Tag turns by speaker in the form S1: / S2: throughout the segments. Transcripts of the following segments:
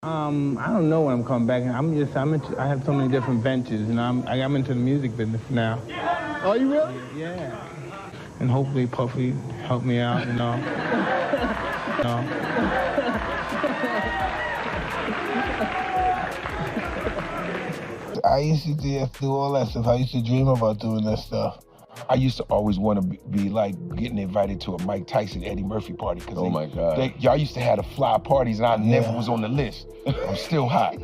S1: I don't know when I'm coming back. I have so many different ventures, and I'm into the music business now.
S2: Are you really?
S1: Yeah. And hopefully Puffy help me out, you know. I used to do all that stuff. I used to dream about doing that stuff. I used to always want to be like getting invited to a Mike Tyson, Eddie Murphy party.
S3: Oh my God.
S1: Y'all used to have the fly parties and I never was on the list. I'm still hot.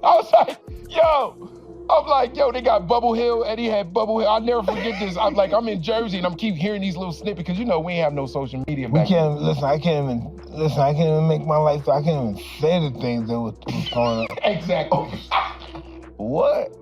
S1: I was like, yo, they got Bubble Hill. Eddie had Bubble Hill. I'll never forget this. I'm in Jersey and I'm keep hearing these little snippets because we ain't have no social media back then. I can't even make my life, I can't even say the things that was going on. Exactly. What?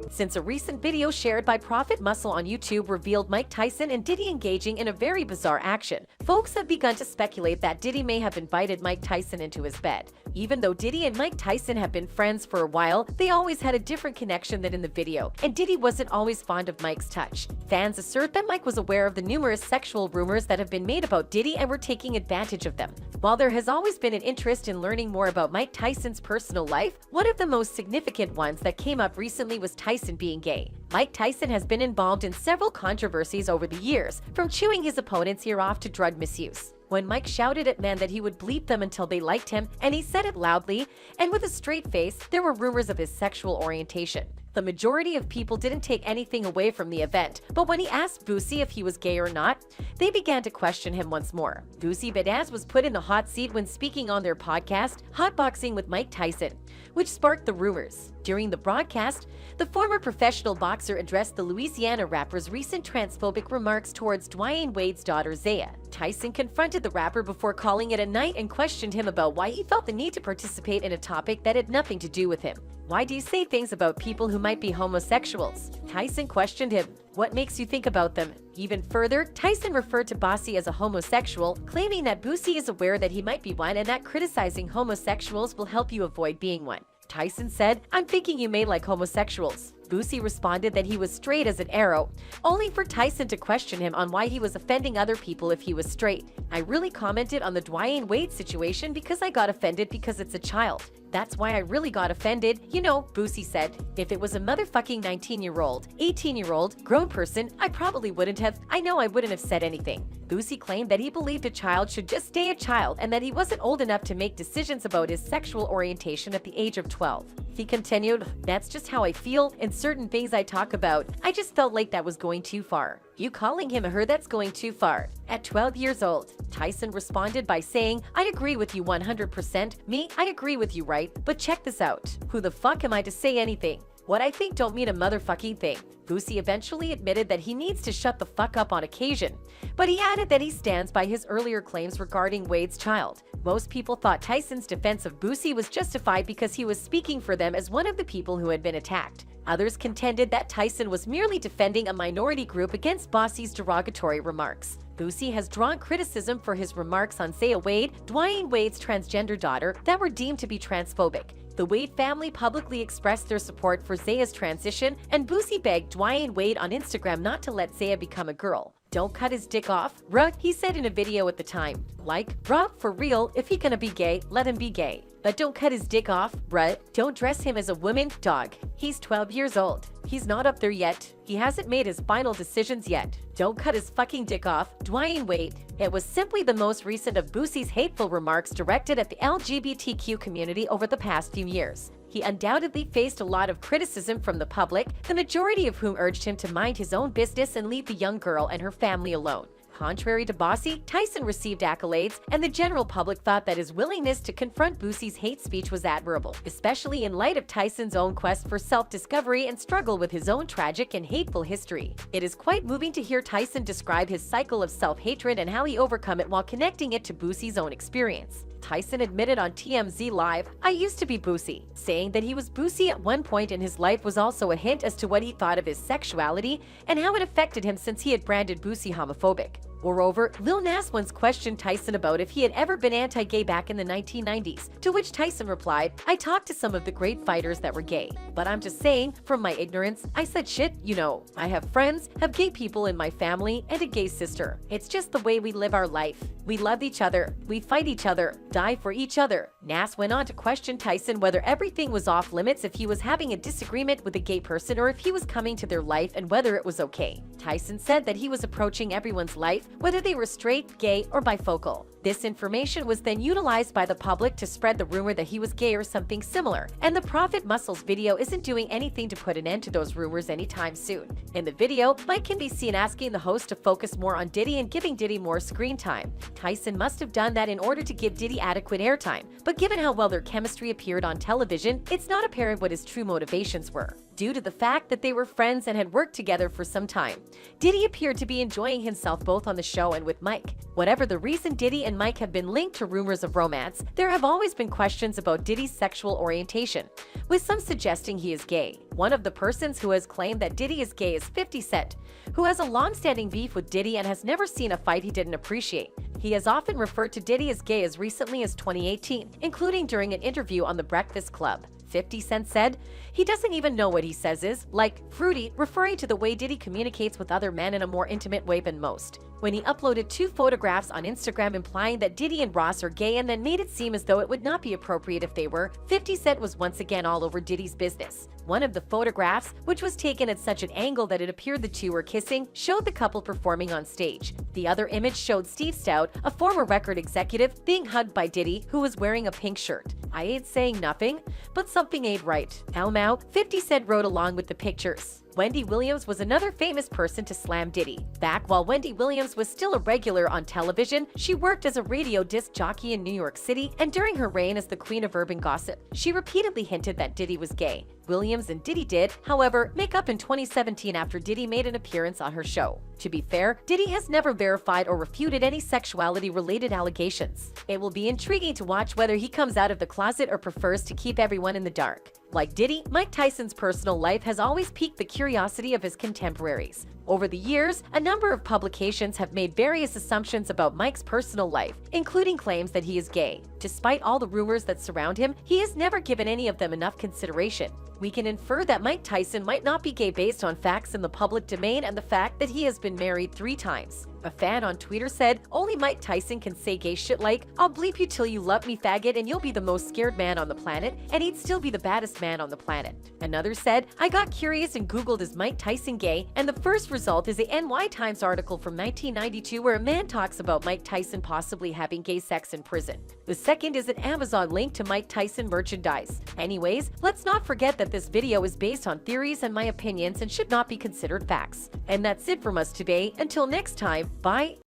S4: Since a recent video shared by Prophet Muscle on YouTube revealed Mike Tyson and Diddy engaging in a very bizarre action, folks have begun to speculate that Diddy may have invited Mike Tyson into his bed. Even though Diddy and Mike Tyson have been friends for a while, they always had a different connection than in the video, and Diddy wasn't always fond of Mike's touch. Fans assert that Mike was aware of the numerous sexual rumors that have been made about Diddy and were taking advantage of them. While there has always been an interest in learning more about Mike Tyson's personal life, one of the most significant ones that came up recently was Tyson being gay. Mike Tyson has been involved in several controversies over the years, from chewing his opponent's ear off to drug misuse. When Mike shouted at men that he would bleep them until they liked him, and he said it loudly and with a straight face, there were rumors of his sexual orientation. The majority of people didn't take anything away from the event, but when he asked Boosie if he was gay or not, they began to question him once more. Boosie Badazz was put in the hot seat when speaking on their podcast, Hotboxing with Mike Tyson, which sparked the rumors. During the broadcast, the former professional boxer addressed the Louisiana rapper's recent transphobic remarks towards Dwyane Wade's daughter Zaya. Tyson confronted the rapper before calling it a night and questioned him about why he felt the need to participate in a topic that had nothing to do with him. Why do you say things about people who might be homosexuals? Tyson questioned him. What makes you think about them? Even further, Tyson referred to Boosie as a homosexual, claiming that Boosie is aware that he might be one and that criticizing homosexuals will help you avoid being one. Tyson said, "I'm thinking you may like homosexuals." Boosie responded that he was straight as an arrow, only for Tyson to question him on why he was offending other people if he was straight. "I really commented on the Dwyane Wade situation because I got offended because it's a child. That's why I really got offended, Boosie said. "If it was a motherfucking 19-year-old, 18-year-old, grown person, I probably wouldn't have said anything." Boosie claimed that he believed a child should just stay a child and that he wasn't old enough to make decisions about his sexual orientation at the age of 12. He continued, "That's just how I feel, and certain things I talk about. I just felt like that was going too far." "You calling him a her, that's going too far." At 12 years old, Tyson responded by saying, "I agree with you 100%. Me, I agree with you, right? But check this out. Who the fuck am I to say anything? What I think don't mean a motherfucking thing." Boosie eventually admitted that he needs to shut the fuck up on occasion, but he added that he stands by his earlier claims regarding Wade's child. Most people thought Tyson's defense of Boosie was justified because he was speaking for them as one of the people who had been attacked. Others contended that Tyson was merely defending a minority group against Bossie's derogatory remarks. Boosie has drawn criticism for his remarks on Zaya Wade, Dwyane Wade's transgender daughter, that were deemed to be transphobic. The Wade family publicly expressed their support for Zaya's transition, and Boosie begged Dwyane Wade on Instagram not to let Zaya become a girl. "Don't cut his dick off, bruh," he said in a video at the time. "Bruh, for real, if he gonna be gay, let him be gay. But don't cut his dick off, bruh. Don't dress him as a woman, dog. He's 12 years old. He's not up there yet. He hasn't made his final decisions yet. Don't cut his fucking dick off, Dwyane Wade." It was simply the most recent of Boosie's hateful remarks directed at the LGBTQ community over the past few years. He undoubtedly faced a lot of criticism from the public, the majority of whom urged him to mind his own business and leave the young girl and her family alone. Contrary to Boosie, Tyson received accolades, and the general public thought that his willingness to confront Boosie's hate speech was admirable, especially in light of Tyson's own quest for self-discovery and struggle with his own tragic and hateful history. It is quite moving to hear Tyson describe his cycle of self-hatred and how he overcome it while connecting it to Boosie's own experience. Tyson admitted on TMZ Live, "I used to be Boosie," saying that he was Boosie at one point in his life was also a hint as to what he thought of his sexuality and how it affected him since he had branded Boosie homophobic. Moreover, Lil Nas once questioned Tyson about if he had ever been anti-gay back in the 1990s, to which Tyson replied, "I talked to some of the great fighters that were gay, but I'm just saying, from my ignorance, I said shit, you know, I have friends, have gay people in my family, and a gay sister. It's just the way we live our life. We love each other, we fight each other, die for each other." Nas went on to question Tyson whether everything was off limits if he was having a disagreement with a gay person or if he was coming to their life and whether it was okay. Tyson said that he was approaching everyone's life, whether they were straight, gay, or bifocal. This information was then utilized by the public to spread the rumor that he was gay or something similar, and the Prophet Muscle's video isn't doing anything to put an end to those rumors anytime soon. In the video, Mike can be seen asking the host to focus more on Diddy and giving Diddy more screen time. Tyson must have done that in order to give Diddy adequate airtime, but given how well their chemistry appeared on television, it's not apparent what his true motivations were. Due to the fact that they were friends and had worked together for some time, Diddy appeared to be enjoying himself both on the show and with Mike. Whatever the reason, Diddy and Mike have been linked to rumors of romance. There have always been questions about Diddy's sexual orientation, with some suggesting he is gay. One of the persons who has claimed that Diddy is gay is 50 Cent, who has a long-standing beef with Diddy and has never seen a fight he didn't appreciate. He has often referred to Diddy as gay as recently as 2018, including during an interview on The Breakfast Club. 50 Cent said, "He doesn't even know what he says is, like, fruity," referring to the way Diddy communicates with other men in a more intimate way than most. When he uploaded 2 photographs on Instagram implying that Diddy and Ross are gay and then made it seem as though it would not be appropriate if they were, 50 Cent was once again all over Diddy's business. One of the photographs, which was taken at such an angle that it appeared the two were kissing, showed the couple performing on stage. The other image showed Steve Stout, a former record executive, being hugged by Diddy, who was wearing a pink shirt. "I ain't saying nothing, but something ain't right. Elmo," 50 Cent wrote along with the pictures. Wendy Williams was another famous person to slam Diddy. Back while Wendy Williams was still a regular on television, she worked as a radio disc jockey in New York City, and during her reign as the queen of urban gossip, she repeatedly hinted that Diddy was gay. Williams and Diddy did, however, make up in 2017 after Diddy made an appearance on her show. To be fair, Diddy has never verified or refuted any sexuality-related allegations. It will be intriguing to watch whether he comes out of the closet or prefers to keep everyone in the dark. Like Diddy, Mike Tyson's personal life has always piqued the curiosity of his contemporaries. Over the years, a number of publications have made various assumptions about Mike's personal life, including claims that he is gay. Despite all the rumors that surround him, he has never given any of them enough consideration. We can infer that Mike Tyson might not be gay based on facts in the public domain and the fact that he has been married 3 times. A fan on Twitter said, "Only Mike Tyson can say gay shit like, 'I'll bleep you till you love me, faggot, and you'll be the most scared man on the planet,' and he'd still be the baddest man on the planet." Another said, "I got curious and Googled is Mike Tyson gay, and the first result is a NY Times article from 1992 where a man talks about Mike Tyson possibly having gay sex in prison. The second is an Amazon link to Mike Tyson merchandise. Anyways, let's not forget that this video is based on theories and my opinions and should not be considered facts." And that's it from us today. Until next time, bye.